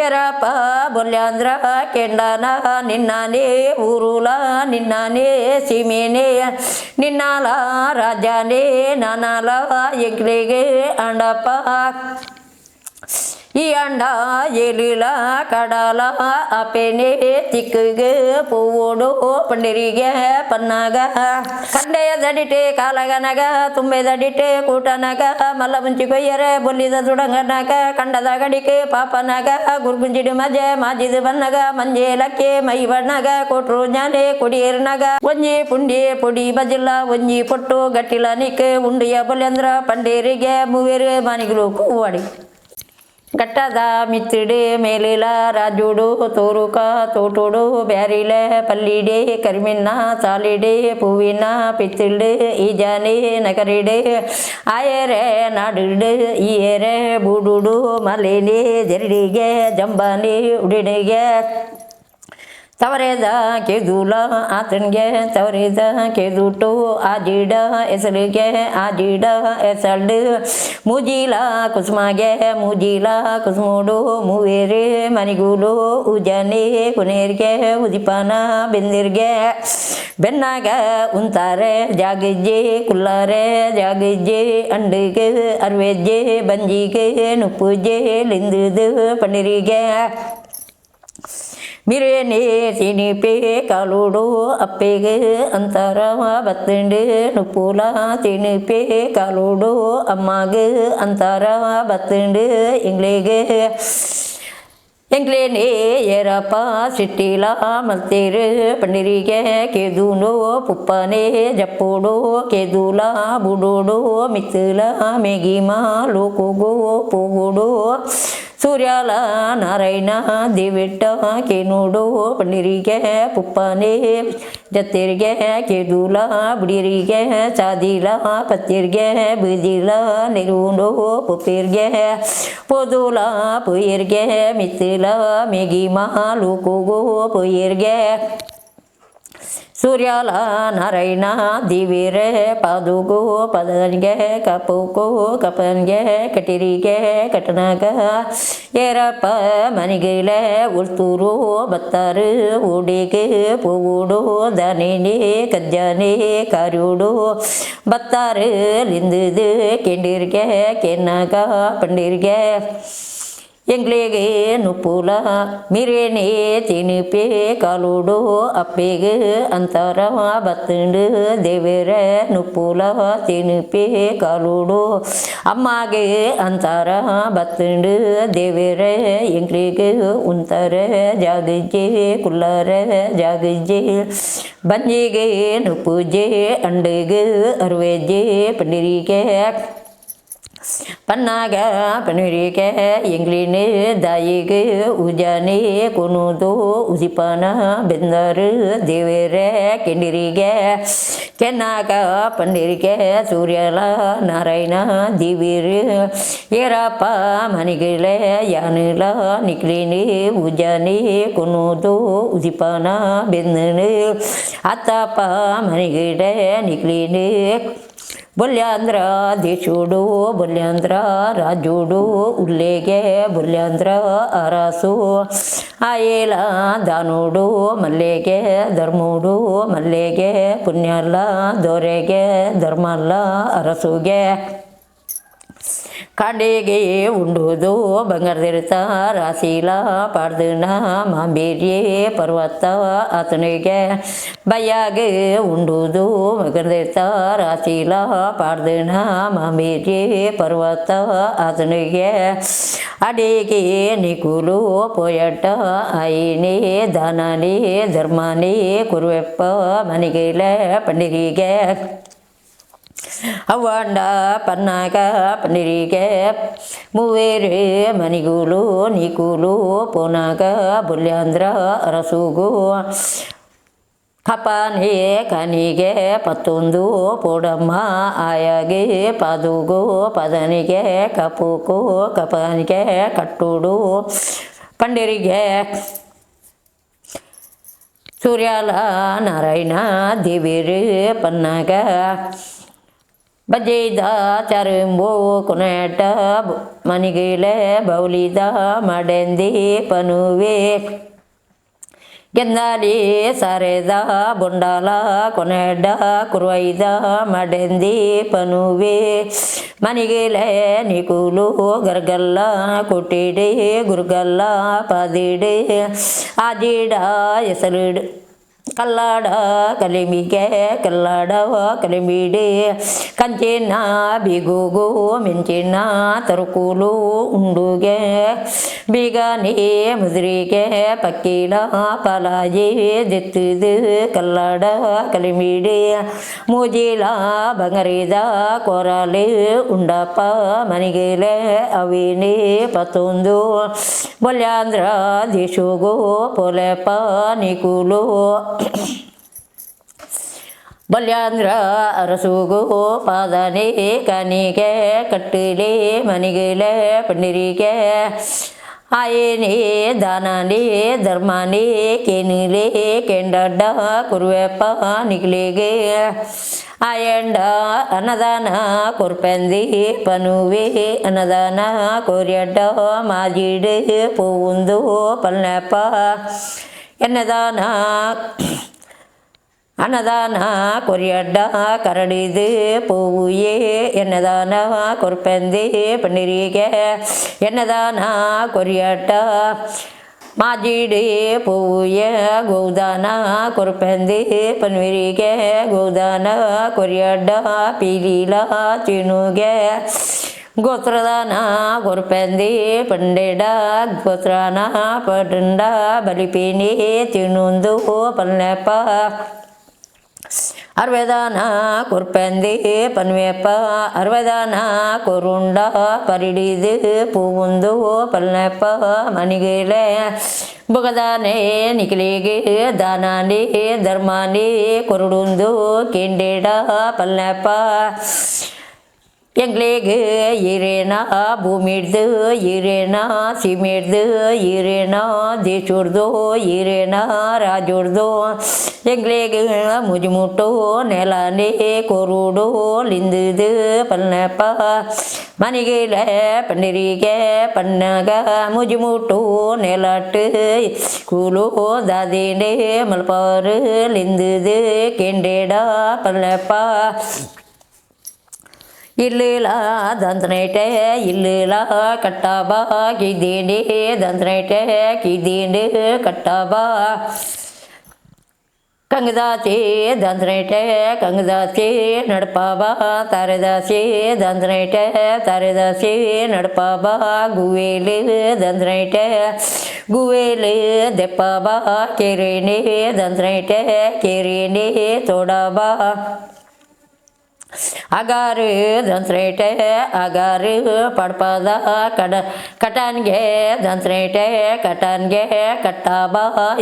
ಏರಪ್ಪ ಬೊಲ್ಯಾಂದ್ರ ಕೆಂಡನ ನಿನ್ನಾನೇ ಊರುಲ ನಿನ್ನಾನೇ ಸೀಮೆನೇ ನಿನ್ನಾಲ ರಾಜಾನೇ ನಾನಾಲ ಎಂಕ್ಲೆಗೆ ಅಂಡಪ್ಪ ಈ ಅಂಡ ಎಲಿಲ ಕಡಲ ಅಪೆನೆ ತಿಕ್ಕಗೆ ಪೂಡು ಪಂಡಿರಿಗೆ ಪನ್ನಾಗ ಕಂಡೆಯ ದಡಿಟೆ ಕಾಲಗನಗ ತುಂಬೆ ದಡಿಟೆ ಕೂಟನಗ ಮಲ್ಲ ಮುಂಚಿ ಕೊಯ್ಯರೆ ಬೊಲ್ಲಿದ ದುಡಂಗನಗ ಕಂಡದ ಗಡಿಕೆ ಪಾಪನಗ ಗುರ್ಗುಂಜಿಡು ಮಜೆ ಮಾಜಿದು ಬನ್ನಗ ಮಂಜೇಲಕ್ಕೆ ಮೈ ಬಣ್ಣಗ ಕೊಟ್ರು ಜ್ಞಾನೆ ಕುಡಿಯರ್ನಗ ಒಂಜಿ ಪುಂಡಿ ಪುಡಿ ಬಜಿಲ್ಲ ಒಂಜಿ ಪೊಟ್ಟು ಗಟ್ಟಿಲ ನಿಕ್ಕೆ ಉಂಡಿಯ ಬೊಲ್ಯಂದ್ರ ಪಂಡೇರಿಗೆ ಮೂವೇರು ಮನಿಗಳು ಕೂವಾಡಿ ಗಟ್ಟದ ಮಿತ್ತಿಡೆ ಮೇಲಿಲ ರಾಜುಡು ತೋರುಕ ತೋಟುಡು ಬ್ಯಾರಿಲೆ ಪಲ್ಲಿಡೆ ಕರಿಮಿನ್ನ ಸಾಲಿಡೆ ಪೂವಿನ ಪಿತ್ತಿಲ್ಡೆ ಈಜಾನೆ ನಗರಿಡೆ ಆಯರೆ ನಾಡಿಡೆ ಈಯರೆ ಬೂಡುಡು ಮಲೇನೆ ಜರಡಿಗೆ ಜಂಬಾನೆ ಉಡಿಡೆಗೆ ತವರೇದ ಕೆದೂಲ ಆತನಿಗೆ ತವರೇದ ಕೆದೂಟು ಆಜಿಡ ಹೆಸರಿಗೆ ಆಜಿಡ ಹೆಸಲ್ಡು ಮೂಜಿಲ ಕುಸುಮಗೆ ಮೂಜಿಲ ಕುಸುಮುಡು ಮೂವೇರೆ ಮನಿಗೂಲು ಉಜಾನೆ ಕುನೇರ್ಗೆ ಉದಿಪಾನ ಬೆಂದಿರ್ಗೆ ಬೆನ್ನಾಗ ಉಂತಾರೆ ಜಾಗಿಜ್ಜೆ ಕುಲ್ಲಾರೆ ಜಾಗಿಜ್ಜೆ ಅಂಡಿಗೆ ಅರ್ವೆಜ್ಜೆ ಬಂಜಿಗೆ ನುಪ್ಪುಜ್ಜೆ ಲಿಂದುದು ಪಂಡಿರಿಗೆ ಮಿರೇನೆ ತಿನಿಪೆ ಕಾಲುಡು ಅಪ್ಪೆಗೆ ಅಂತರ ಬತ್ತಂಡು ನುಪ್ಪುಲ ತಿನಿಪೆ ಕಾಲುಡು ಅಮ್ಮಗೆ ಅಂತರ ಬತ್ತಂಡು ಇಂಗ್ಲೆಗೆ ಎಂಗ್ಲೇನೆ ಏರಪ್ಪ ಸಿಟ್ಟಿಲ ಮಲ್ತೇರು ಪಂಡಿರಿಗೆ ಕೆದೂನು ಪುಪ್ಪನೆ ಜಪ್ಪುಡು ಕೆದೂಲ ಬುಡುಡು ಮಿತ್ತಲ ಮೇಗಿಮ ಲೋಕುಗು ಪೂಗುಡು ಸೂರ್ಯಾಲ ನಾರಾಯಣ ದೇವಿಟ್ಟ ಕೇನುಡು ಪಂಡಿರಿಗೆ ಪುಪ್ಪನೆ ಜತ್ತಿರಿಗೆ ಕೆದೂಲ ಬುಡಿರಿಗೆ ಚಾದಿಲ ಪತ್ತಿರ್ಗೆ ಬೀದಿಲ ನೆರುಡು ಪುಪ್ಪಿರ್ಗೆ ಪೋದುಲ ಪುಯ್ಯರ್ಗೆ ಮಿತ್ತಿಲ ಮೇಗಿಮ ಲೂಕುಗು ಪುಯ್ಯರ್ಗೆ ಸೂರ್ಯಾಲ ನಾರಾಯಣ ದಿವಿರೆ ಪಾದುಗು ಪದನಿಗೆ ಕಪ್ಪುಕು ಕಪ್ಪನಿಗೆ ಕಟಿರಿಗೆ ಕಟನಗ ಏರಪ್ಪ ಮನಿಗೆಲೆ ಉಳ್ತೂರು ಬತ್ತಾರು ಉಡಿಗೆ ಪೂಡು ದನಿನಿ ಕಜ್ಜಾನೆ ಕಾರುಡು ಬತ್ತಾರು ಲಿಂದುದು ಕೆಂಡಿರ್ಗೆ ಕೆನ್ನಗ ಪಂಡಿರ್ಗೆ ಎಂಗ್ಲೆಗೆ ನುಪ್ಪುಲ ಮಿರೇನೆ ತಿನಿಪೆ ಕಾಲುಡು ಅಪ್ಪೆಗೆ ಅಂತರ ಬತ್ತಂಡು ದೇವರೆ ನುಪ್ಪುಲ ತಿನಿಪೆ ಕಾಲುಡು ಅಮ್ಮಗೆ ಅಂತರ ಬತ್ತಂಡು ದೇವರೆ ಎಂಗ್ಲೆಗೆ ಉಂತಾರೆ ಜಾಗಜ್ಜೆ ಕುಲ್ಲರೆ ಜಾಗಜ್ಜೆ ಬಂಜಿಗೆ ನುಪ್ಪುಜ್ಜೆ ಅಂಡಿಗೆ ಅರ್ವೆಜ್ಜೆ ಪಂಡಿರಿಗೆ ಪನ್ನಾಗ ಪನಿರಿಗೆ ಎಂಗ್ಲಿನೆ ದಾಯಿಗೆ ಉಜಾನೆ ಕುನುದು ಉದಿಪಾನ ಬೆಂದರು ದೇವರೆ ಕೆಂಡಿರಿಗೆ ಕೆನ್ನಾಗ ಪಂಡಿರಿಗೆ ಸೂರ್ಯಲ ನಾರಾಯಣ ದಿವಿರು ಏರಪ್ಪ ಮನಿಗಿಲೆ ಯಾನಿಲ ನಿಕ್ಲಿನಿ ಉಜಾನೆ ಕುನುದು ಉದಿಪಾನ ಬೆಂದನು ಅತ್ತಪ್ಪ ಮನಿಗಿಡೆ ನಿಕ್ಲಿನಿ ಬೊಲ್ಯಾಂದ್ರ ದೇಶುಡು ಬೊಲ್ಯಾಂದ್ರ ರಾಜುಡು ಉಲ್ಲೆಗೆ ಬೊಲ್ಯಾಂದ್ರ ಅರಸು ಆಯೇಲ ದಾನುಡು ಮಲ್ಲೆಗೆ ಧರ್ಮುಡು ಮಲ್ಲೆಗೆ ಪುಣ್ಯಲ್ಲ ದೊರೆಗೆ ಧರ್ಮಲ್ಲ ಅರಸುಗೆ ಕಾಂಡೆಗೆ ಉಂಡುದು ಬಂಗಾರದಿರ್ತ ರಾಶಿಲ ಪಾರ್ದನ ಮಾಂಬೇರಿ ಪರ್ವತ ಆತನಿಗೆ ಬಯ್ಯಾಗೆ ಉಂಡುದು ಬಂಗಾರದಿರ್ತ ರಾಶಿಲ ಪಾರ್ದನ ಮಾಂಬೇರಿ ಪರ್ವತ ಆತನಿಗೆ ಅಡಿಗೆ ನಿಕುಲು ಪೋಯಟ ಆಯಿನೇ ದಾನನೇ ಧರ್ಮನೇ ಕುರುವೆಪ್ಪ ಮನಿಗೆಲೆ ಪಂಡಿರಿಗೆ ಅವಾಂಡ ಪನ್ನಾಗ ಪಂಡಿರಿಗೆ ಮೂವೇರು ಮನಿಗೂಲು ನಿಕೂಲು ಪೋನಾಗ ಬೊಲ್ಯಾಂದ್ರ ಅರಸುಗು ಕಪಾನೆ ಕನಿಗೆ ಪತ್ತೊಂದು ಪೋಡಮ್ಮ ಆಯಾಗೆ ಪಾದುಗು ಪದನಿಗೆ ಕಪುಕು ಕಪನಿಗೆ ಕಟ್ಟುಡು ಪಂಡಿರಿಗೆ ಸೂರ್ಯಾಲ ನಾರಾಯಣ ದೇವಿರು ಪನ್ನಾಗ ಬಜ್ಜೆದ ಚರಂಬು ಕುನೆಟ ಮನಿಗಿಲೆ ಬೌಲಿದ ಮಡೆಂದಿ ಪನುವೆ ಗೆಂದಾಲಿ ಸರೆದ ಬುಂಡಾಲ ಕೊನೆಡ್ಡ ಕುರುವೈದ ಮಡೆಂದಿ ಪನುವೆ ಮನಿಗಿಲೆ ನಿಕುಲು ಗರ್ಗಲ್ಲ ಕುಟ್ಟಿಡಿ ಗುರ್ಗಲ್ಲ ಪದಿಡಿ ಆಜಿಡ ಎಸಲಿಡು ಕಲ್ಲಾಡ ಕಲಿಮಿಗೆ ಕಲ್ಲಾಡ ಕಲಿಮಿಡಿ ಕಂಚಿನ ಬಿಗುಗು ಮಿಂಚಿನ ತರುಕುಲು ಉಂಡುಗೆ ಬೀಗನಿ ಮುದ್ರಿಗೆ ಪಕ್ಕಿಲ ಪಲಾಜಿ ದಿತ್ತಿದು ಕಲ್ಲಾಡ ಕಲಿಮಿಡಿ ಮೂಜಿಲ ಬಂಗರಿದ ಕೊರಲಿ ಉಂಡಪ್ಪ ಮನಿಗೆಲೆ ಅವಿನಿ ಪತ್ತೊಂದು ಬಲ್ಯಾಂದ್ರ ದಿಶುಗು ಪೊಲೆಪ ನಿಕುಲು ಬಲ್ಯಾಂದ್ರ ಅರಸುಗು ಪಾದನೆ ಕನಿಗೆ ಕಟ್ಟಿಲಿ ಮನಿಗೆಲೆ ಪಂಡಿರಿಗೆ ಆಯೇನಿ ದಾನನಿ ಧರ್ಮನಿ ಕೆನಿಲೆ ಕೆಂಡಡ್ಡ ಕುರುವೆಪ್ಪ ನಿಕ್ಲಿಗೆ ಆಯಂಡ ಅನ್ನದಾನ ಕೊರ್ಪೆಂದಿ ಪನುವೆ ಅನ್ನದಾನ ಕೊರಿಯಡ್ಡ ಮಾಜಿಡೆ ಪೂಂದು ಪಲ್ನೆಪ್ಪ ಎನ್ನದಾನ ಅನ್ನದಾನ ಕೊರಿಯಡ್ಡ ಕರಡಿದು ಪೂಯೇ ಎನ್ನದಾನ ಕೊರ್ಪೆಂದಿ ಪಂಡಿರಿಗೆ ಎನ್ನದಾನ ಕೊರಿಯಡ್ಡ ಮಾಜಿಡಿ ಪೂಯ ಗೋದಾನ ಕೊರ್ಪೆಂದಿ ಪನ್ವಿರಿಗೆ ಗೋದಾನ ಕೊರಿಯಡ್ಡ ಪೀಲೀಲ ಚಿನುಗೆ ಗೋತ್ರದಾನ ಕೊರ್ಪೆಂದಿ ಪಂಡೆಡ ಗೋತ್ರನ ಪಡಂಡ ಬಲಿಪಿನಿ ತಿನುಂದು ಪಲ್ನೆಪ್ಪ ಅರ್ವೆದಾನ ಕೊರ್ಪೆಂದಿ ಪನ್ವೆಪ್ಪ ಅರ್ವೆದಾನ ಕೊರುಂಡ ಪರಿಡಿದು ಪೂಂದು ಪಲ್ನೆಪ್ಪ ಮನಿಗೆಲೆ ಬುಗದಾನೆ ನಿಖಿಲಿಗೆ ದಾನಾನಿ ಧರ್ಮಾನಿ ಕೊರುಡುಂದು ಕಿಂಡೆಡ ಪಲ್ನೆಪ್ಪ ಎಂಗ್ಲಿಗೆ ಈರೇನ ಭೂಮಿಡ್ದು ಈರೇನ ಸಿಮಿಡ್ದು ಈರೇನ ದೇಶುಡ್ದು ಈರೇನ ರಾಜುಡ್ದು ಎಂಗ್ಲಿಗೆ ಮುಜುಮುಟ್ಟು ನೆಲನೆ ಕೊರುಡು ಲಿಂದುದು ಪಲ್ನೆಪ್ಪ ಮನಿಗೆಲೆ ಪಂಡಿರಿಗೆ ಪನ್ನಗ ಮುಜುಮುಟ್ಟು ನೆಲಟ್ಟು ಕೂಲು ದಾದಿನೆ ಮಲ್ಪಾರು ಲಿಂದುದು ಕೆಂಡೆಡ ಪಲ್ನೆಪ್ಪ ಇಲ್ಲಿಲ ದಂತನೈಟೆ ಇಲ್ಲಿಲ ಕಟ್ಟಬ ಕಿದೀಂಡಿ ದಂತನೈಟೆ ಕಿದೀಂಡಿ ಕಟ್ಟಬ ಕಂಗದಾಸಿ ದಂತನೈಟೆ ಕಂಗದಾಸಿ ನಡ್ಪಬ ತಾರೆದಾಸಿ ದಂತನೈಟೆ ತಾರೆದಾಸಿ ನಡ್ಪಬ ಗುವೇಲಿ ದಂತನೈಟೆ ಗುವೇಲಿ ದೆಪ್ಪಬ ಕೆರೇನಿ ದಂತನೈಟೆ ಕೆರೇನಿ ತೋಡಬ ಅಗಾರು ದಂತ್ರೇಟೆ ಅಗಾರು ಪಡ್ಪದ ಕಟನ್ಗೆ ದಂತ್ರೇಟೆ ಕಟನ್ಗೆ ಕಟ್ಟಬ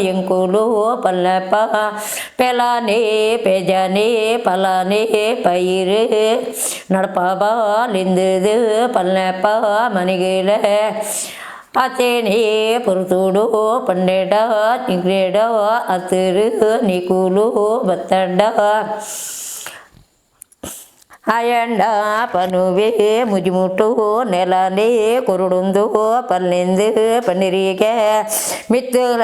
ಎಂಕುಲು ಪಲ್ಲೆಪ್ಪ ಪೆಲಾನಿ ಪೆಜನಿ ಪಲಾನಿ ಪೈರು ನಡ್ಪಬ ಲಿಂದುದು ಪಲ್ಲೆಪ್ಪ ಮನಿಗೆಲೆ ಅತೇನಿ ಪುರುತುಡು ಪಂಡೆಡ ನಿಗ್ರೇಡ ಅತಿರು ನಿಕುಲು ಬತ್ತಡ್ಡ ಆಯಂಡ ಪನುವೆ ಮುಜುಮುಟ್ಟು ನೆಲನೆ ಕುರುಡುಂದು ಪಲ್ಲಿಂದು ಪನ್ನೀರಿಗೆ ಮಿತ್ತಲ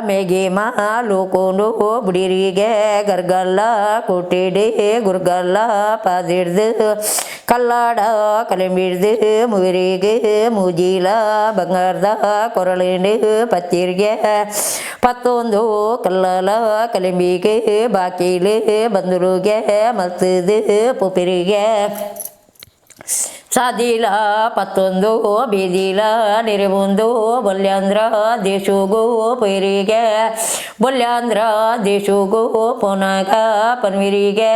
ಮೇಗಿ ಮಾಲುಕೊಂಡು ಬುಡಿರಿಗೆ ಗರ್ಗಲ್ಲ ಕುಟ್ಟಿಡಿ ಗುರ್ಗಲ್ಲ ಪಾದಿಡ್ದು ಕಲ್ಲಾಡ ಕಲಿಮಿಡ್ದು ಮುಗಿರಿಗೆ ಮೂಜಿಲ ಬಂಗಾರದ ಕೊರಳಿನ ಪತ್ತಿರಿಗೆ ಪತ್ತೊಂದು ಕಲ್ಲಲ ಕಲಿಂಬಿಗೆ ಬಾಕಿಲಿ ಬಂದುರುಗೆ ಮಲ್ತದು ಪುಪಿರಿಗೆ ಸಾದಿಲ ಪತ್ತೊಂದು ಬೀದಿಲ ನಿರಿಬುಂದು ಬಲ್ಯಾಂದ್ರ ದೇಶುಗು ಪೈರಿಗೆ ಬಲ್ಯಾಂದ್ರ ದೇಶುಗು ಪೊನಗ ಪನ್ವಿರಿಗೆ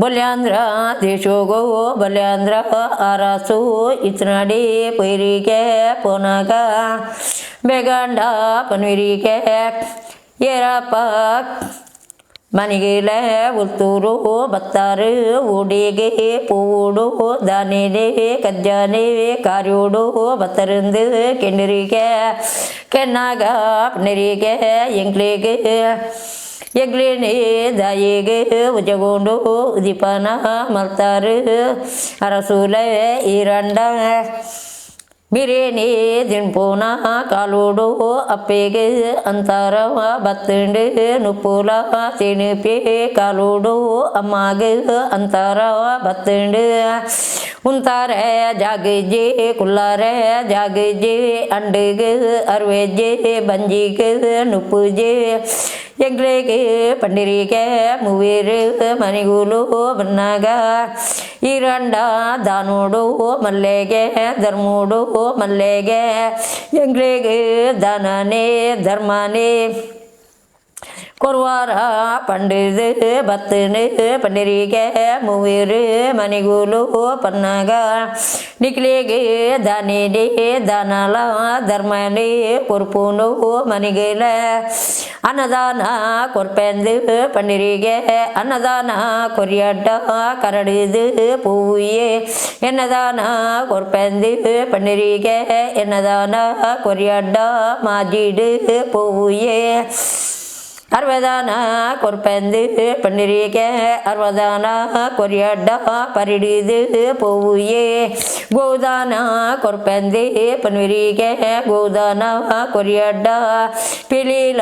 ಬಲ್ಯಾಂದ್ರ ದೇಶೋಗೋ ಬಲ್ಯಾಂದ್ರ ಅರಸು ಇತ್ನಡಿ ಪೈರಿಗೆ ಪೊನಗ ಬೇಗಂಡ ಪನ್ವಿರಿಗೆ ಏರಪ್ಪ ಮನಿಗೆಲೆ ಉತ್ತೂರು ಬತ್ತಾರು ಉಡಿಗೆ ಪೂಡು ದಾನಿದೆ ಕಜ್ಜಾನೆ ಕಾರ್ಯೋಡು ಬತ್ತರಂದು ಕೆಂಡರಿಗೆ ಕೆನ್ನಾಗ ಪನ್ನರಿಗೆ ಎಂಕ್ಲಿಗೆ ಎಗ್ಲಿನಿ ದಾಯಿಗೆ ಉಜಗೊಂಡು ಉದಿಪನ ಮಲ್ತಾರು ಅರಸೂಲೆ ಈರಂಡ ಬಿರಿಯಾನಿ ದಿಂಪೂನ ಕಾಲೋಡು ಅಪ್ಪೆಗೆ ಅಂತಾರ ಬತ್ತಂಡು ನುಪ್ಪುಲ ತಿಣಿಪಿ ಕಾಲೋಡು ಅಮ್ಮಗೆ ಅಂತಾರ ಬತ್ತಂಡು ಉಂತಾರೆ ಜಾಗಜ್ಜಿ ಕುಲ್ಲಾರೆ ಜಾಗಜ್ಜಿ ಅಂಡಿಗೆ ಅರ್ವೆಜ್ಜಿ ಬಂಜಿಗೆ ನುಪ್ಪುಜಿ ಎಗ್ಲೆಗೆ ಪಂಡಿರಿಗೆ ಮೂವೀರು ಮನಿಗೂಲು ಬನ್ನಾಗ ಈರಂಡ ದಾನೋಡು ಮಲ್ಲೆಗೆ ಧರ್ಮೋಡು ಮಲ್ಲೆಗೆ ಎಗ್ಲೆಗೆ ದಾನನೇ ಧರ್ಮನೇ ಕೊರ್ವಾರ ಪಂಡಿದು ಬತ್ತನು ಪಂಡಿರಿಗೆ ಮೂವೀರು ಮನಿಗೂಲು ಪನ್ನಾಗ ನಿಕ್ಲಿಗೆ ದಾನಿಡಿ ದಾನಲ ಧರ್ಮನಿ ಕೊರ್ಪೂನು ಮನಿಗೆಲ ಅನ್ನದಾನ ಕೊರ್ಪೆಂದು ಪಂಡಿರಿಗೆ ಅನ್ನದಾನ ಕೊರಿಯಡ್ಡ ಕರಡಿದು ಪೂಯೆ ಎನ್ನದಾನ ಕೊರ್ಪೆಂದು ಪಂಡಿರಿಗೆ ಎನ್ನದಾನ ಕೊರಿಯಡ್ಡ ಮಾಜಿಡು ಪೂಯೆ ಅರ್ವದಾನ ಕೊರ್ಪೆಂದು ಪಂಡಿರಿಗೆ ಅರ್ವದಾನ ಕೊರಿಯಡ್ಡ ಪರಿಡಿದು ಪೂಯೆ ಗೋದಾನ ಕೊರ್ಪೆಂದು ಪನ್ವಿರಿಗೆ ಗೋದಾನ ಕೊರಿಯಡ್ಡ ಪಿಲೀಲ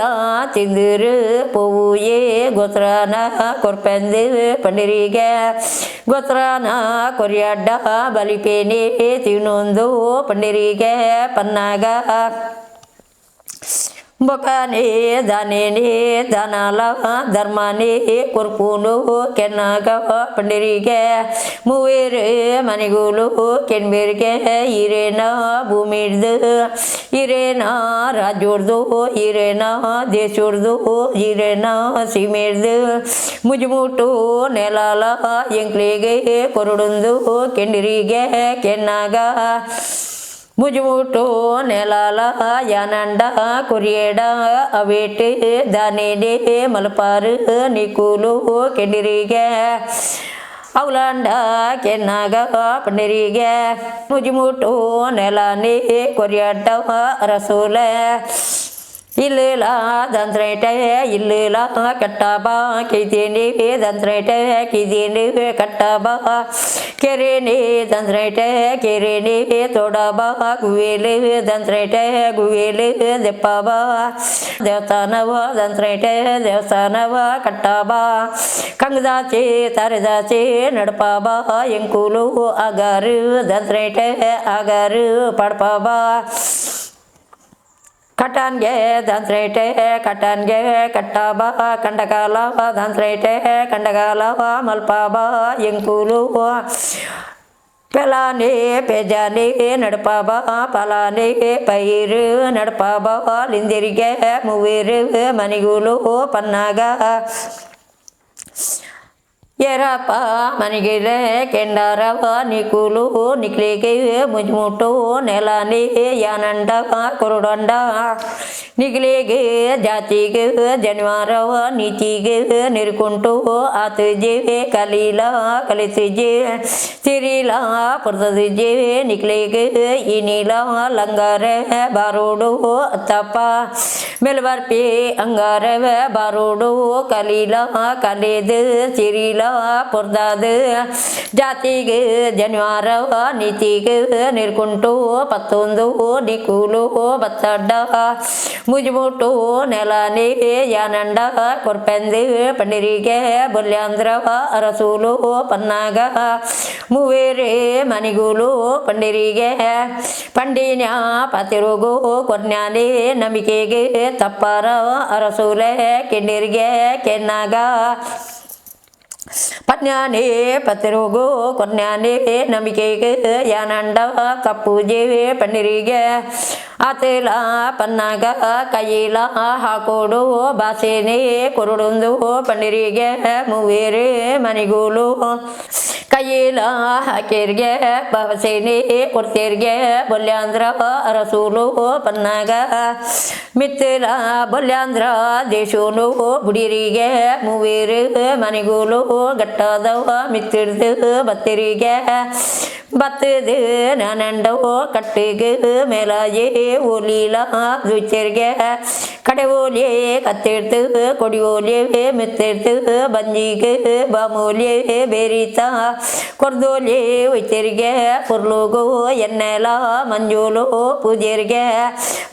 ತಿಂದಿರು ಪೂಯೆ ಗೋತ್ರಾನ ಕೊರ್ಪೆಂದು ಪಂಡಿರಿಗೆ ಗೋತ್ರಾನ ಕೊರಿಯಡ್ಡ ಬಲಿಪೇನಿ ತಿನ್ನೊಂದು ಪಂಡಿರಿಗೆ ಪನ್ನಾಗ ಬೊಕನೆ ದಾನೇನೆ ದಾನಾಲ ಧರ್ಮನೆ ಕೊರ್ಪೂನು ಕೆನ್ನಾಗ ಪಂಡಿರಿಗೆ ಮೂವೇರು ಮನಿಗೂಲು ಕೆನ್ಬೇರಿಗೆ ಹಿರೇನ ಭೂಮಿಡ್ದು ಹಿರೇನ ರಾಜ್ಯೋರ್ದು ಹಿರೇನ ದೇಶೋರ್ದು ಹಿರೇನ ಸೀಮೆರ್ದು ಮುಜುಮುಟು ನೆಲಾಲ ಎಂಕ್ಲಿಗೆ ಕೊರಡುಂದು ಕೆಂಡಿರಿಗೆ ಕೆನ್ನಾಗ ಮುಜುಮುಟು ನೆಲಾಲ ಯಾನಂಡ ಕುರಿಯಡ ಅವೇಟೆ ದಾನೇಡೆ ಮಲ್ಪಾರು ನಿಕೂಲು ಕೆಂಡಿರಿಗೆ ಅವಲಂಡ ಕೆನ್ನಾಗ ಪಂಡಿರಿಗೆ ಮುಜುಮುಟು ನೆಲಾನೆ ಕೊರಿಯಡ್ಡ ರಸೋಲೆ ಇಲ್ಲಿಲ ದಂತ್ರೇಟೆ ಇಲ್ಲಿಲ ಕಟ್ಟಬ ಕಿದೇನಿ ದಂತ್ರೇಟೆ ಕಿದೇನಿ ಕಟ್ಟಬ ಕೆರೆನಿ ದಂತ್ರೇಟೆ ಕೆರೆನಿ ತೋಡಬ ಗುವೇಲಿ ದಂತ್ರೇಟೆ ಗುವೇಲಿ ದೆಪ್ಪಬ ದೇವಸ್ಥಾನವ ದಂತ್ರೇಟೆ ದೇವಸ್ಥಾನವ ಕಟ್ಟಬ ಕಂಗದಾಚೆ ತರದಾಚೆ ನಡಪಬ ಎಂಕೂಲು ಅಗಾರು ದಂತ್ರೇಟೆ ಅಗಾರು ಪಡ್ಪಬ ಕಟನ್ಗೆ ದಂತ್ರೇಟೆ ಕಟನ್ಗೆ ಕಟ್ಟಬ ಕಂಡಗಾಲ ದಂತ್ರೇಟೆ ಕಂಡಗಾಲ ಮಲ್ಪಬ ಎಂಕೂಲು ಪೆಲಾನೆ ಪೆಜಾನೆ ನಡಪಬ ಪಲಾನೆ ಪೈರು ನಡಪಬ ಲಿಂದಿರಿಗೆ ಮೂವೇರು ಮನಿಗೂಲು ಪನ್ನಾಗ ಏರಪ್ಪ ಮನಿಗಿಲೆ ಕೆಂಡಾರವ ನಿಕೂಲು ನಿಕ್ಲಿಗೆ ಮುಜುಮುಟು ನೆಲಾನೆ ಯಾನಂಡ ಕೊರಡಂಡ ನಿಗ್ಲಿಗೆ ಜಾತಿಗೆ ಜನಿವಾರವ ನೀತಿಗೆ ನಿರ್ಕುಂಟು ಆತಜೆ ಕಲೀಲ ಕಲಿಸಿಜೆ ತಿರಿಲ ಪುರ್ದಜೆ ನಿಕ್ಲಿಗೆ ಇನಿಲ ಲಂಗಾರೆ ಬಾರೋಡು ಅತ್ತಪ್ಪ ಮೆಲ್ಬರ್ಪಿ ಅಂಗಾರವ ಬಾರೋಡು ಕಲೀಲ ಕಲೇದು ತಿರಿಲ ಪುರ್ದಾದು ಜಾತಿಗೆ ಜನಿವಾರವ ನೀತಿಗೆ ನಿರ್ಕುಂಟು ಪತ್ತೊಂದು ನಿಕೂಲು ಬತ್ತಡ್ಡ ಮುಜುಮುಟು ನೆಲಾನೆ ಯಾನಂಡ ಕೊರ್ಪೆಂದು ಪಂಡಿರಿಗೆ ಬಲ್ಯಾಂದ್ರವ ಅರಸೂಲು ಪನ್ನಾಗ ಮೂವೇರೆ ಮನಿಗೂಲು ಪಂಡಿರಿಗೆ ಪಂಡಿನ್ಯ ಪತಿರುಗು ಕೊರ್ನ್ಯಾನೆ ನಂಬಿಕೆಗೆ ತಪ್ಪಾರ ಅರಸೂಲೆ ಕೆಂಡಿರಿಗೆ ಕೆನ್ನಾಗ ಪನ್ಯಾನೆ ಪತಿರುಗು ಕೊನ್ಯಾನೆ ನಂಬಿಕೆಗೆ ಯಾನಂಡ ಕಪ್ಪೂಜೆ ಪಂಡಿರಿಗೆ ಆತೇಲ ಪನ್ನಾಗ ಕೈಲ ಹಾಕೋಡು ಬಾಸೇನೆ ಕೊರಡೊಂದು ಪಂಡಿರಿಗೆ ಮೂವೇರೆ ಮನಿಗೂಲು ಕೈಲ ಹಾಕಿರ್ಗೆ ಬಾಸೇನೆ ಕೊಡ್ತೇರ್ಗೆ ಬಲ್ಯಾಂದ್ರ ಅರಸೂಲು ಪನ್ನಾಗ ಮಿತ್ತಿಲ ಬಲ್ಯಾಂದ್ರ ದೇಶೋನು ಬುಡಿರಿಗೆ ಮೂವೇರು ಮನಿಗೂಲು ಗಟ್ಟದವ ಮಿತ್ತಿಡ್ದು ಬತ್ತಿರಿಗೆ ಬತ್ತದು ನಾನಂಡೋ ಕಟ್ಟಿಗೆ ಮೇಲಾಯೇ ಓಲಿಲ ದುಚ್ಚರಿಗೆ ಕಡೆ ಓಲೆ ಕತ್ತಿಡ್ತು ಕೊಡಿ ಓಲೆ ಮೆತ್ತಿಡ್ತು ಬಂಜಿಗೆ ಬಾಮೂಲೆ ಬೇರಿತ ಕೊರ್ದೋಲೆ ಒಯ್ತಿರಿಗೆ ಕುರ್ಲೋಗೋ ಎನ್ನೆಲ ಮಂಜೋಲು ಪೂಜೆರಿಗೆ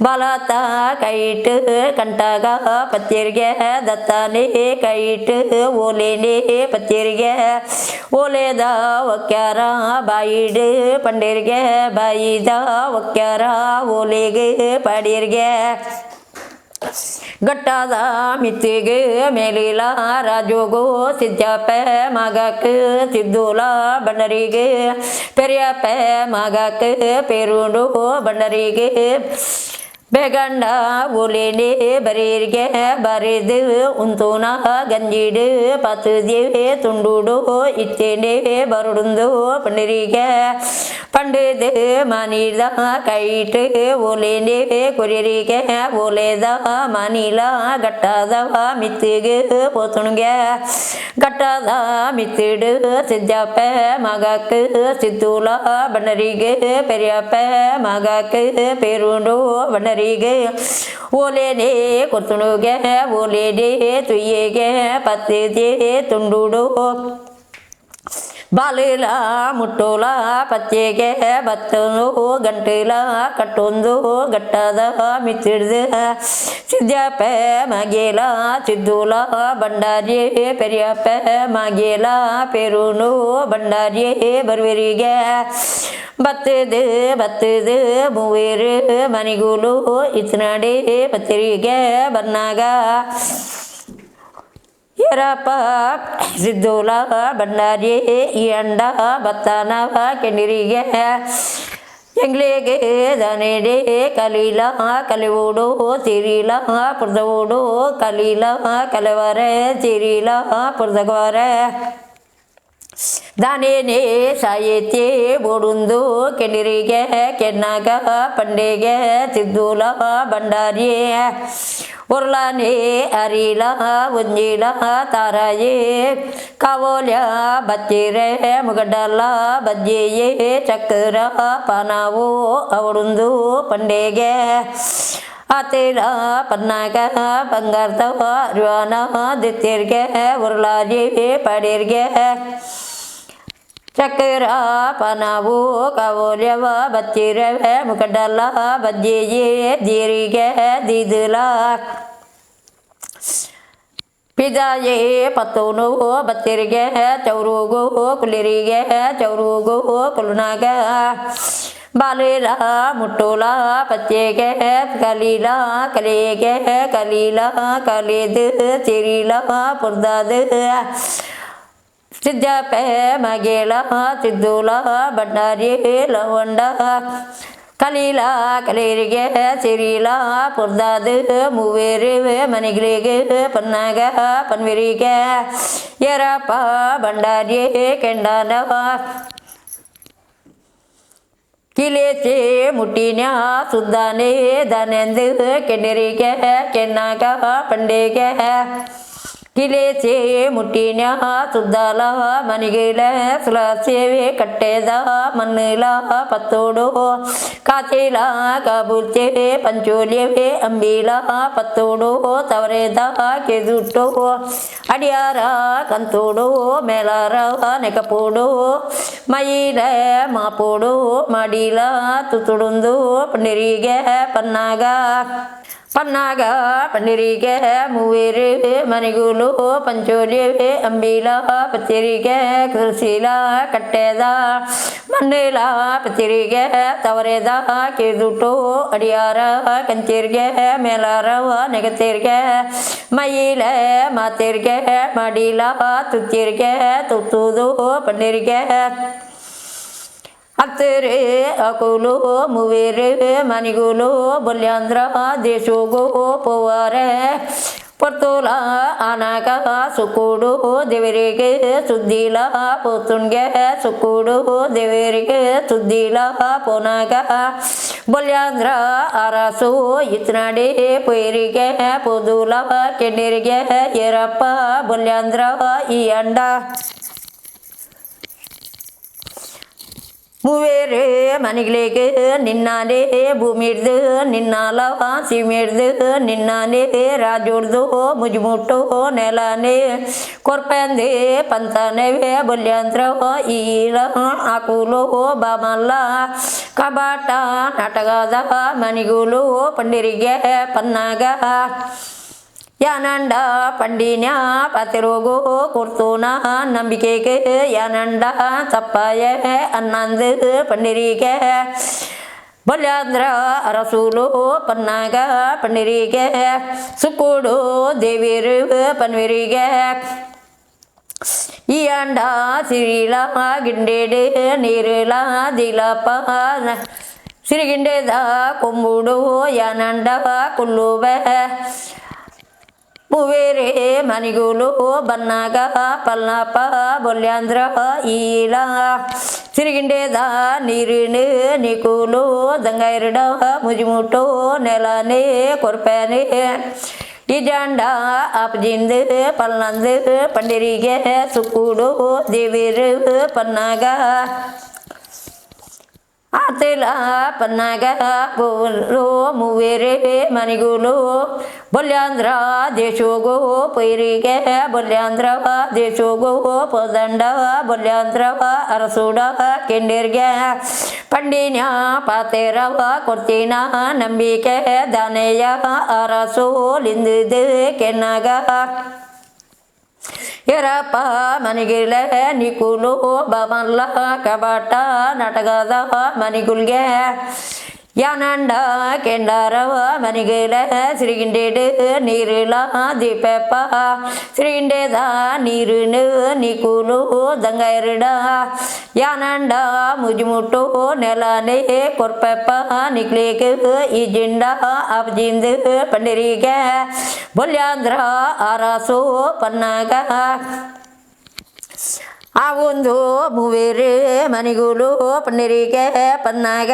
ಬಾಲತ ಕೈಟ್ ಕಂಟಾಗ ಪತ್ತಿರಿಗೆ ದತ್ತಾನೆ ಕೈಟ್ ಓಲೇನೆ ಪತ್ತಿರಿಗೆ ಓಲೆದ ಒಕ್ಯಾರ ಬಾಯಿಡ್ ಪಂಡಿರ್ಗೆ ಬಾಯಿದ ಒಕ್ಯಾರ ಓಲೆಗೆ ಪಾಡಿರ್ಗೆ ಗಟ್ಟಾದ ಮಿತ್ತಿಗೆ ಮೇಲಿಲ ರಾಜೋಗೋ ಸಿದ್ಯಪ್ಪ ಮಗಕ್ಕೆ ಸಿದ್ದುಲ ಬಂಡರಿಗೆ ಪೆರಿಯಪ್ಪ ಮಗಕ್ಕೆ ಪೇರುಂಡು ಬಂಡರಿಗೆ ಬೇಗಂಡ ಓಲೇನೆ ಬರೀರ್ಗೆ ಬರೆದು ಉಂತುನ ಗಂಜಿಡು ಪತ್ತದೇವೆ ತುಂಡುಡು ಇತ್ತೇನೆ ಬರುಡುಂದು ಪಂಡಿರಿಗೆ ಪಂಡಿದ ಮನಿದ ಕೈಟ್ ಓಲೇನೆ ಕೊರಿರಿಗೆ ಓಲೇದ ಮನಿಲ ಗಟ್ಟದ ಮಿತ್ತಿಗೆ ಪೋತುಣ್ಗೆ ಗಟ್ಟದ ಮಿತ್ತಿಡು ಸಿದ್ದಪ್ಪ ಮಗಕ್ಕೆ ಸಿದ್ದುಲ ಬಂಡರಿಗೆ ಪೆರಿಯಪ್ಪ ಮಗಕ್ಕೆ ಪೇರುಂಡು ಬಂಡರಿಗೆ ಓಲೇನೆ ಕೊರ್ತುಣುಗೆ ಓಲೇನೆ ತುಯ್ಯಗೆ ಪತ್ತಿದೆ ತುಂಡುಡು ಬಾಲಿಲ ಮುಟ್ಟೋಲ ಪಚ್ಚೆಗೆ ಬತ್ತೊಂದು ಗಂಟಿಲ ಕಟ್ಟೊಂದು ಗಟ್ಟದ ಮಿತ್ತಿಡ್ದು ಸಿದ್ಯಪ್ಪ ಮಗೇಲ ಸಿದ್ದುಲ ಬಂಡಾರಿ ಪೆರಿಯಪ್ಪ ಮಗೇಲ ಪೇರುನು ಬಂಡಾರಿ ಬರುವರಿಗೆ ಬತ್ತದು ಮೂವೇರು ಮನಿಗೂಲು ಇತ್ನಾಡಿ ಪತ್ತಿರಿಗೆ ಬನ್ನಾಗ ಎರಪ್ಪ ಸಿದ್ದುಲ ಬಂಡಾರಿ ಈ ಅಂಡ ಬತ್ತಾನ ಕೆಂಡಿರಿಗೆ ಎಂಗ್ಲಿಗೆ ದನೆಡೆ ಕಲೀಲ ಕಲಿವೋಡು ತಿರಿಲ ಪುರ್ದವೋಡು ಕಲೀಲ ಕಲವರೆ ತಿರಿಲ ಪುರ್ದಗವರೆ ದಾನೇನೆ ಸಾಯೇತಿ ಬೋಡುಂದು ಕೆಂಡಿರಿಗೆ ಕೆನ್ನಾಗ ಪಂಡೆಗೆ ಸಿದ್ದುಲ ಬಂಡಾರಿ ಉರ್ಲಾನೆ ಅರಿಲ ಉಂಜಿಲ ತಾರಾಯೇ ಕಾವೋಲ್ಯ ಬಚ್ಚಿರೆ ಮುಗಡಲ್ಲ ಬಜ್ಜಿಯೇ ಚಕ್ರ ಪಾನಾವು ಅವಡುಂದು ಪಂಡೆಗೆ ಆತೇಲ ಪನ್ನಾಗ ಬಂಗಾರದವ ಅರಿವಾನ ದಿತ್ತಿರ್ಗೆ ಉರ್ಲಾಜಿ ಪಡಿರ್ಗೆ ಚಕ್ರ ಪನಾವು ಕಾವೋಲ್ಯವ ಬಚ್ಚಿರವೆ ಮುಖಡಲ್ಲ ಬಜ್ಜಿಯೇ ದೀರಿಗೆ ದೀದುಲ ಪಿದಾಯೇ ಪತ್ತೋನು ಬತ್ತಿರಿಗೆ ಚೌರುಗು ಕುಲಿರಿಗೆ ಚೌರುಗು ಕುಲುನಾಗ ಬಾಲಿಲ ಮುಟ್ಟೋಲ ಪಚ್ಚೆಗೆ ಕಲೀಲ ಕಲೆಗೆ ಕಲೀಲ ಕಲಿದು ತಿರಿಲ ಪುರ್ದಾದ ಸಿದ್ಯಪ್ಪ ಮಗೇಲ ಸಿದ್ದುಲ ಬಂಡಾರಿ ಲವಂಡ ಕಲೀಲ ಕಲೇರಿಗೆ ಸಿರಿಲ ಪುರ್ದಾದ ಮೂವೇರು ಮನೆಗಳಿಗೆ ಪನ್ನಾಗ ಪನ್ವಿರಿಗೆ ಎರಪ್ಪ ಬಂಡಾರಿ ಕೆಂಡನವ ಕಿಲೇಚೆ ಮುಟ್ಟಿನ್ಯಾ ಸುದ್ದಾನೆ ದನೆಂದು ಕೆಂಡರಿಗೆ ಕೆನ್ನಾಗ ಪಂಡೆಗೆ ಕಿಲೇಚೆ ಮುಟ್ಟಿನ್ಯಾ ಸುದ್ದಾಲ ಮನಿಗಿಲ ಸುಲ ಸೇವೆ ಕಟ್ಟೆದ ಮಣ್ಣಿಲ ಪತ್ತೋಡು ಕಾಚೇಲ ಕಾಬುಲ್ಚೆ ಪಂಚೋಲಿಯವೆ ಅಂಬೀಲ ಪತ್ತೋಡು ತವರೆದ ಕೆದುಟ್ಟು ಅಡಿಯಾರ ಕಂತೋಡು ಮೇಲಾರ ನೆಕಪೋಡು ಮೈಲ ಮಾಪೋಡು ಮಾಡಿಲ ತುತುಡುಂದು ಪಂಡಿರಿಗೆ ಪನ್ನಾಗ ಪಂಡಿರಿಗೆ ಮೂವೇರು ಮನಿಗೂಲು ಪಂಚೋಲಿಯವೆ ಅಂಬೀಲ ಪತ್ತಿರಿಗೆ ಕೃಷಿಲ ಕಟ್ಟೆದ ಮಂಡೇಲ ಪತ್ತಿರಿಗೆ ತವರೆದ ಕಿದುಟ್ಟು ಅಡಿಯಾರ ಕಂಚಿರ್ಗೆ ಮೇಲಾರ ನೆಗತಿರ್ಗೆ ಮೈಲ ಮಾತಿರ್ಗೆ ಮಾಡಿಲ ತುತ್ತಿರ್ಗೆ ತುತ್ತುದು ಪಂಡಿರಿಗೆ ಹತ್ತಿರೆ ಅಕುಲು ಮೂವೇರು ಮನಿಗೂಲು ಬಲ್ಯಾಂದ್ರ ದೇಶೋಗು ಪೋವಾರೆ ಪರ್ತೋಲ ಅನಾಗ ಸುಕೂಡು ದೇವರಿಗೆ ಸುದ್ದಿಲ ಪೋತುಣ್ಗೆ ಸುಕೂಡು ದೇವರಿಗೆ ಸುದ್ದಿಲ ಪೋನಾಗ ಬಲ್ಯಾಂದ್ರ ಅರಸು ಇತ್ನಾಡಿ ಪೈರಿಗೆ ಪೋದುಲ ಕೆಂಡಿರಿಗೆ ಎರಪ್ಪ ಬಲ್ಯಾಂದ್ರ ಈ ಅಂಡ ಮೂವೇರು ಮನೆಗಳಿಗೆ ನಿನ್ನಾನೆ ಭೂಮಿಡ್ದು ನಿನ್ನಾಲ ಸೀಮಿಡ್ದು ನಿನ್ನಾನೆ ರಾಜುಡ್ದು ಮುಜುಮುಟ್ಟು ನೆಲಾನೆ ಕೊರ್ಪಂದೆ ಪಂತನೆ ಬಲ್ಯಾಂತ್ರ ಈಲ ಆಕುಲು ಬಾಮಲ್ಲ ಕಬಾಟ ನಾಟಕದ ಮನಿಗುಲು ಪಂಡಿರಿಗೆ ಪನ್ನಾಗ ಯಾನಂಡ ಪಂಡಿನ್ಯ ಪತಿರೋಗು ಕುರ್ತೂನ ನಂಬಿಕೆಗೆ ಯಾನಂಡ ತಪ್ಪಾಯ ಅನ್ನಂದು ಪಂಡಿರಿಗೆ ಬಲ್ಯಾಂದ್ರ ಅರಸೂಲು ಪನ್ನಾಗ ಪಂಡಿರಿಗೆ ಸುಕ್ಕೂಡು ದೇವಿರು ಪನ್ವಿರಿಗೆ ಈ ಅಂಡ ಸಿರಿಲ ಗಿಂಡೇಡು ನೀರಿಲ ದಿಲಪ ಸಿರಿಗಿಂಡೇದ ಕೊಂಬುಡು ಯಾನಂಡ ಕುಲ್ಲುವೆ ಮೂವೇರೆ ಮನಿಗುಲು ಬನ್ನಾಗ ಪಲ್ನಪ ಬೊಲ್ಯಾಂದ್ರ ಈಲ ಸಿರಿಗಿಂಡೇದ ನೀರಿನ ನಿಕುಲು ದಂಗೈರಡ ಮುಜುಮುಟ್ಟು ನೆಲನೆ ಕೊರ್ಪನೆ ಇಜಾಂಡ ಅಪ್ಜಿಂದು ಪಲ್ನಂದು ಪಂಡಿರಿಗೆ ಸುಕ್ಕೂಡು ದೇವಿರು ಪನ್ನಾಗ ಆತೇಲ ಪನ್ನಾಗ ಬೋಲು ಮೂವೇರೆ ಮನಿಗುಲು ಬಲ್ಯಾಂದ್ರ ದೇಶೋಗೋ ಪೈರಿಗೆ ಬಲ್ಯಾಂದ್ರ ದೇಶೋಗೋ ಪದಂಡ ಬಲ್ಯಾಂದ್ರ ಅರಸೂಡ ಕೆಂಡೇರ್ಗೆ ಪಂಡಿನ್ಯ ಪಾತೇರವ ಕೊಡ್ತೀನ ನಂಬಿಕೆ ದಾನೆಯ ಅರಸೋಲಿಂದಿದೆ ಕೆನ್ನಾಗ ಎರಪ್ಪ ಮನಿಗಿಲೆ ನಿಕುಲು ಬಮಲ್ಲ ಕಬಾಟ ನಾಟಕದ ಮನಿಗುಲ್ಗೆ ಯಾನಂಡ ಕೆಂಡಾರವ ಮನಿಗಿಲೆ ಸಿರಿಗಿಂಡೇಡು ನೀರಿಲ ದೀಪಪ್ಪ ಸಿರಿಗಿಂಡೇದ ನೀರಿನ ನಿಕುಲು ದಂಗೈರಡ ಯಾನಂಡ ಮುಜುಮುಟ್ಟು ನೆಲನೆ ಕೊರ್ಪಪ್ಪ ನಿಕ್ಲಿಗೆ ಈ ಜಿಂಡ ಅಬ್ಜಿಂದು ಪಂಡಿರಿಗೆ ಬಲ್ಯಾಂದ್ರ ಅರಸು ಪನ್ನಾಗ ಆ ಒಂದು ಮೂವೇರು ಮನಿಗುಲು ಪಂಡಿರಿಗೆ ಪನ್ನಾಗ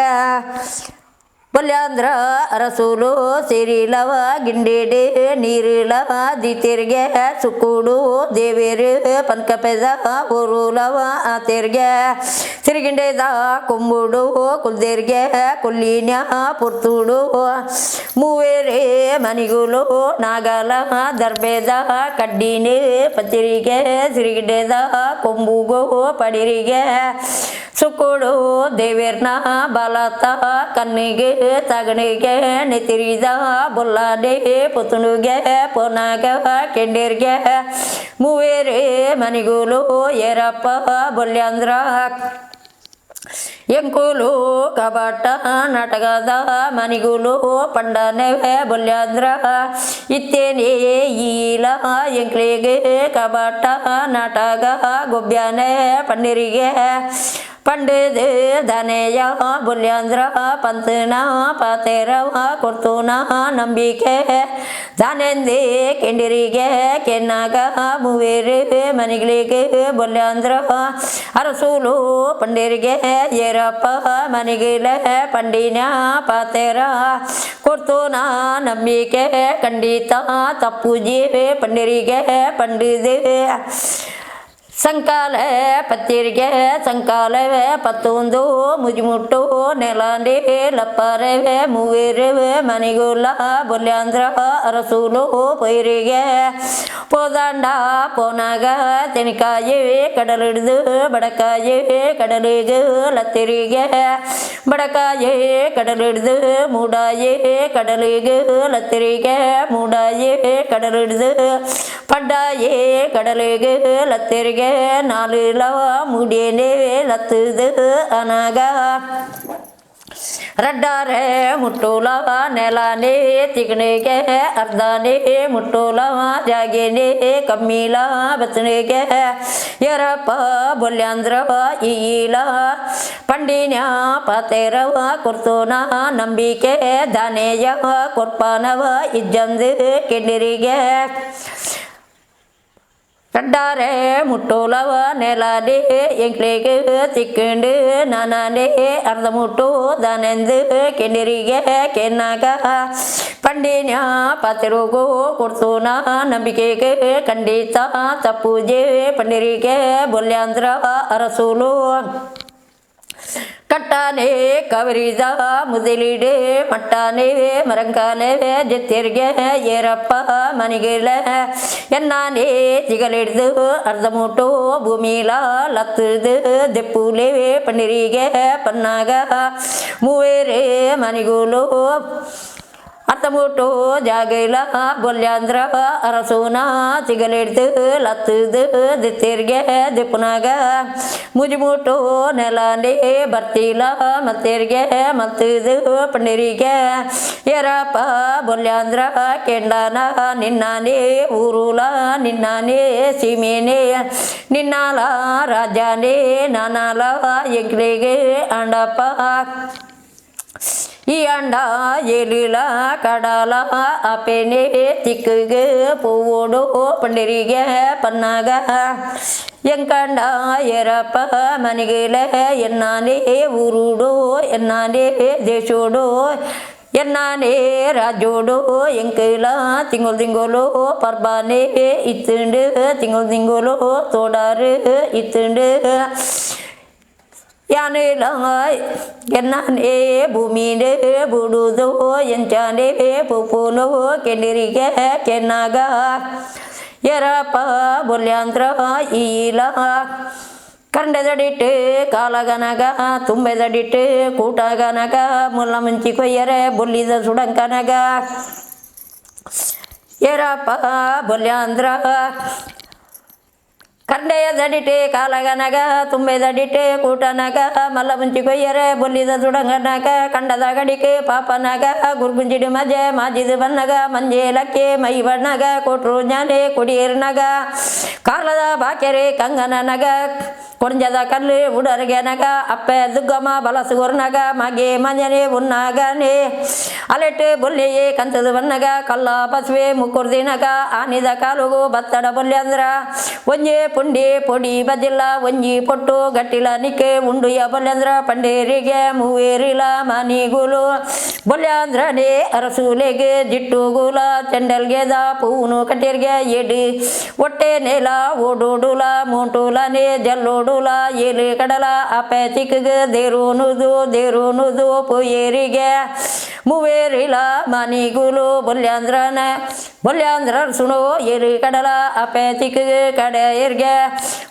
ಬಲ್ಯಾಂದ್ರ ಅರಸೂಲು ಸಿರಿಲವ ಗಿಂಡೇಡು ನೀರಿಲವ ದಿತಿರ್ಗೆ ಸುಕ್ಕೂಡು ದೇವೇರು ಪನ್ಕಪೆದ ಊರುಲವ ಆತೇರ್ಗೆ ಸಿರಿಗಿಂಡೇದ ಕೊಂಬುಡು ಕುಲ್ದೇರ್ಗೆ ಕುಲ್ಲಿನ್ಯ ಪುರ್ತುಡು ಮೂವೇರೆ ಮನಿಗುಲು ನಾಗಲ ದರ್ಬೇದ ಕಡ್ಡಿನಿ ಪತಿರಿಗೆ ಸಿರಿಗಿಂಡೇದ ಕೊಂಬುಗೋ ಪಡಿರಿಗೆ ಸುಕ್ಕೂಡು ದೇವೇರ್ನ ಬಾಲತ ಕಣ್ಣಿಗೆ ತಗಣಿಗೆ ನೆತಿರಿದ ಬೊಲ್ಲಾಡೆ ಪುತುನುಗೆ ಪೊನಾಗ ಕೆಂಡೇರ್ಗೆ ಮೂವೇರೆ ಮನಿಗುಲು ಏರಪ್ಪ ಬಲ್ಯಾಂದ್ರ ಎಂಕುಲು ಕಬಾಟ ನಾಟಕದ ಮನಿಗುಲು ಪಂಡನೆ ಬಲ್ಯಾಂದ್ರ ಇತ್ತೇನೆ ಈಲ ಎಂಕ್ಲಿಗೆ ಕಬಾಟ ನಾಟಕ ಗೊಬ್ಬ್ಯಾನೆ ಪಂಡಿರಿಗೆ ಪಂಡಿದೆ ಧನೆಯ ಬಲ್ಯಾಂದ್ರ ಪಂತನ ಪಾತೇರವ ಕೊರ್ತೂನ ನಂಬಿಕೆ ಧಾನೆಂದೆ ಕೆಂಡಿರಿಗೆ ಕೆನ್ನಾಗ ಮೂವೇರೆ ಮನಿಗಳಿಗೆ ಬಲ್ಯಾಂದ್ರ ಅರಸೂಲು ಪಂಡಿರಿಗೆ ಏರಪ್ಪ ಮನಿಗಿಲೆ ಪಂಡಿನ ಪಾತೇರ ಕೊರ್ತೂನ ನಂಬಿಕೆ ಖಂಡಿತ ತಪ್ಪುಜಿ ಪಂಡಿರಿಗೆ ಪಂಡಿದೆ ಸಂಕಾಲ ಪತ್ತಿರಿಗೆ ಸಂಕಾಲವೇ ಪತ್ತೊಂದು ಮುಜುಮುಟ್ಟು ನೆಲಾಂಡಿ ಲಪ್ಪರವೆ ಮೂವೇರವೆ ಮನಿಗುಲ್ಲ ಬಲ್ಯಾಂದ್ರ ಅರಸೂಲು ಪೈರಿಗೆ ಪೋದಂಡ ಪೋನಾಗ ತೆನಿಕಾಯಿ ಕಡಲಿಡ್ದು ಬಡಕಾಯಿ ಕಡಲಿಗೆ ಲತ್ತಿರಿಗೆ ಬಡಕಾಯಿ ಕಡಲಿಡ್ದು ಮೂಡಾಯಿ ಕಡಲಿಗೆ ಲತ್ತಿರಿಗೆ ಮೂಡಾಯಿ ಕಡಲಿಡ್ದು ಪಡ್ಡಾಯಿ ಕಡಲಿಗೆ ಲತ್ತಿರಿಗೆ ನಾಲಿಲವ ಮುಡಿಯನೆ ಲತ್ತದು ಅನಾಗ ರಡ್ಡಾರೆ ಮುಟ್ಟುಲವ ನೆಲಾನೆ ತಿಗಣಿಗೆ ಅರ್ಧನೆ ಮುಟ್ಟುಲವ ಜಾಗೇನೆ ಕಮ್ಮಿಲ ಬತ್ತನಿಗೆ ಎರಪ್ಪ ಬಲ್ಯಾಂದ್ರವ ಈಲ ಪಂಡಿನ್ಯ ಪಾತೇರವ ಕೊರ್ತೋನ ನಂಬಿಕೆ ದಾನೆಯ ಕೊರ್ಪನವ ಇಜ್ಜಂದು ಕೆಂಡಿರಿಗೆ ರಡ್ಡಾರೆ ಮುಟ್ಟುಲವ ನೆಲಾನೆ ಎಂಕ್ಲಿಗೆ ತಿಕ್ಕಂಡು ನಾನೇ ಅರ್ಧ ಮುಟ್ಟು ದನೆಂದು ಕೆಂಡಿರಿಗೆ ಕೆನ್ನಾಗ ಪಂಡಿನ್ಯ ಪಾತಿರುಗು ಕೊಡ್ತೂನ ನಂಬಿಕೆಗೆ ಖಂಡಿತ ತಪ್ಪುಜೆ ಪಂಡಿರಿಗೆ ಬಲ್ಯಾಂದ್ರ ಅರಸೂಲು ಕಟ್ಟಾನೆ ಕವರಿದ ಮುದಲಿಡೆ ಮಟ್ಟಾನೆ ಮರಂಕಾನೆ ಜೊತೆರ್ಗೆ ಏರಪ್ಪ ಮನೆಗೆಲ್ಲ ಎನ್ನಾನೆ ಸಿಗಲಿಡ್ದು ಅರ್ಧ ಮೂಟು ಭೂಮಿಲ ಲತ್ತದು ದೆಪ್ಪುಲೆ ಪನ್ನೀರಿಗೆ ಪನ್ನಾಗ ಮೂವೇರೆ ಮನೆಗೂಲು ಅರ್ಧ ಮೂಟು ಜಾಗೈಲ ಬೊಲ್ಯಾಂದ್ರ ಅರಸೋನ ಸಿಗಲಿಡ್ದು ಲತ್ತದು ದೆತ್ತೇರ್ಗೆ ದೆಪ್ಪನಾಗ ಮುಜಿಮೂಟು ನೆಲಾನೆ ಬರ್ತಿಲ್ಲ ಮತ್ತೇರ್ಗೆ ಮತ್ತದು ಪನ್ನೀರಿಗೆ ಏರಪ್ಪ ಬೊಲ್ಯಾಂದ್ರ ಕೆಂಡಾನ ನಿನ್ನಾನೆ ಊರುಲ ನಿನ್ನಾನೆ ಸೀಮೆನೆ ನಿನ್ನಾಲ ರಾಜಾನೇ ನಾನಾಲ ಎಂಕ್ಲೆಗೆ ಅಂಡಪ್ಪ ಈ ಅಂಡ ಏಲಿಲ ಕಡಲ ಅಪೆನೆ ತಿಕ್ಕಗೆ ಪೂವೋಡು ಪಂಡರಿಗೆ ಪನ್ನಾಗ ಎಂಕಂಡ ಏರಪ್ಪ ಮನೆಗೆಲ ಎನ್ನಾನೆ ಊರುಡು ಎನ್ನಾನೆ ದೇಶೋಡು ಎನ್ನಾನೆ ರಾಜೋಡು ಎಂಕೈಲ ತಿಂಗಳು ತಿಂಗಳು ಪರ್ಬಾನೆ ಇತ್ತುಂಡು ತಿಂಗಳು ತಿಂಗಳು ತೋಡಾರು ಇತ್ತುಂಡು ಯಾನೆಲ ಎನ್ನಾನೆ ಭೂಮಿನೆ ಬುಡುದು ಎಂಚಾನೆ ಪುಪುನು ಕೆಂಡಿರಿಗೆ ಕೆನ್ನಾಗ ಏರಪ್ಪ ಬೊಲ್ಯಾಂತ್ರ ಈಲ ಕಂಡೆದಡಿಟ್ಟು ಕಾಲಗನಗ ತುಂಬೆದಡಿಟ್ಟು ಕೂಟಗನಗ ಮುಲ್ಲ ಮುಂಚಿ ಕೊಯ್ಯರೆ ಬೊಲ್ಲಿದ ಸುಡಂಕನಗ ಏರಪ್ಪ ಬೊಲ್ಯಾಂದ್ರ ಕಂಡೆಯದಡಿಟೆ ಕಾಲಗನಗ ತುಂಬೆದಡಿಟೆ ಕೂಟನಗ ಮಲ್ಲ ಮುಂಚಿ ಕೊಯ್ಯರೆ ಬೊಲ್ಲಿದ ಸುಡಂಗನಗ ಕಂಡದ ಗಡಿಕೆ ಪಾಪನಗ ಗುರ್ಗುಂಜಿಡಿ ಮಜೆ ಮಾಜಿದು ಬನ್ನಗ ಮಂಜೇಲಕ್ಕೆ ಮೈ ಬಣ್ಣಗ ಕೊಟ್ರು ಜ್ಞಾನೆ ಕುಡಿಯರ್ನಗ ಕಾಲದ ಬಾಕೆರೆ ಕಂಗನನಗ ಕೊಂಜದ ಕಲ್ಲು ಉಡರ್ಗೆನಗ ಅಪ್ಪೆ ದುಗ್ಗಮ ಬಲಸುಗುರ್ನಗ ಮಗೆ ಮಂಜನೆ ಉನ್ನಾಗನೆ ಅಲೆಟ್ಟು ಬೊಲ್ಲಿಯೇ ಕಂತದ ಬನ್ನಗ ಕಲ್ಲ ಬಸವೆ ಮುಕ್ಕುರ್ದಿನಗ ಆನಿದ ಕಾಲುಗು ಬತ್ತಡ ಬೊಲ್ಯಾಂದ್ರ ಒಂಜೆ ಪುಂಡಿ ಪೊಡಿ ಬದಿಲ್ಲ ಒಂಜಿ ಪೊಟ್ಟು ಗಟ್ಟಿಲ ನಿಕ್ಕೆ ಉಂಡುಯ ಬೊಲ್ಯಾಂದ್ರ ಪಂಡೇರಿಗೆ ಮೂವೇರಿಲ ಮನಿಗುಲು ಬೊಲ್ಯಾಂದ್ರನೇ ಅರಸೂಲೆಗೆ ಜಿಟ್ಟುಗುಲ ಚೆಂಡಲ್ಗೆದ ಪೂನು ಕಟ್ಟಿರ್ಗೆ ಎಡಿ ಹೊಟ್ಟೆ ನೆಲ ಓಡೋಡುಲ ಮೂಟುಲನೆ ಜಲ್ಲೋಡುಲ ಏಲಿ ಕಡಲ ಅಪೆ ಚಿಕ್ಕಗೆ ದೇರುನುದು ಪೊಯ್ಯರಿಗೆ ಮೂವೇರಿಲ ಮನಿಗುಲು ಬೊಲ್ಯಾಂದ್ರ ಸುಣೋ ಏಲಿ ಕಡಲ ಅಪೆ ಚಿಕ್ಕಗೆ ಕಡೆಯರ್ಗೆ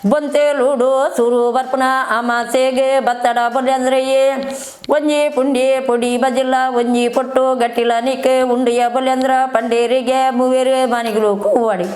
ಬೊಂತೆಲುಡು ಸುರು ಬರ್ಪುನ ಅಮಾಸೆಗೆ ಬತ್ತಡ ಬೊಲ್ಯಾಂದ್ರಯ್ಯೇ ಒಂಜಿ ಪುಂಡಿ ಪೊಡಿ ಬಜಿಲ್ಲ ಒಂಜಿ ಪೊಟ್ಟು ಗಟ್ಟಿಲ ನಿಕ್ಕೆ ಉಂಡಿಯ ಬೊಲ್ಯಾಂದ್ರ ಪಂಡೇರಿಗೆ ಮೂವೇರು ಮನಿಗುಲು ಕೂವಾಡಿ.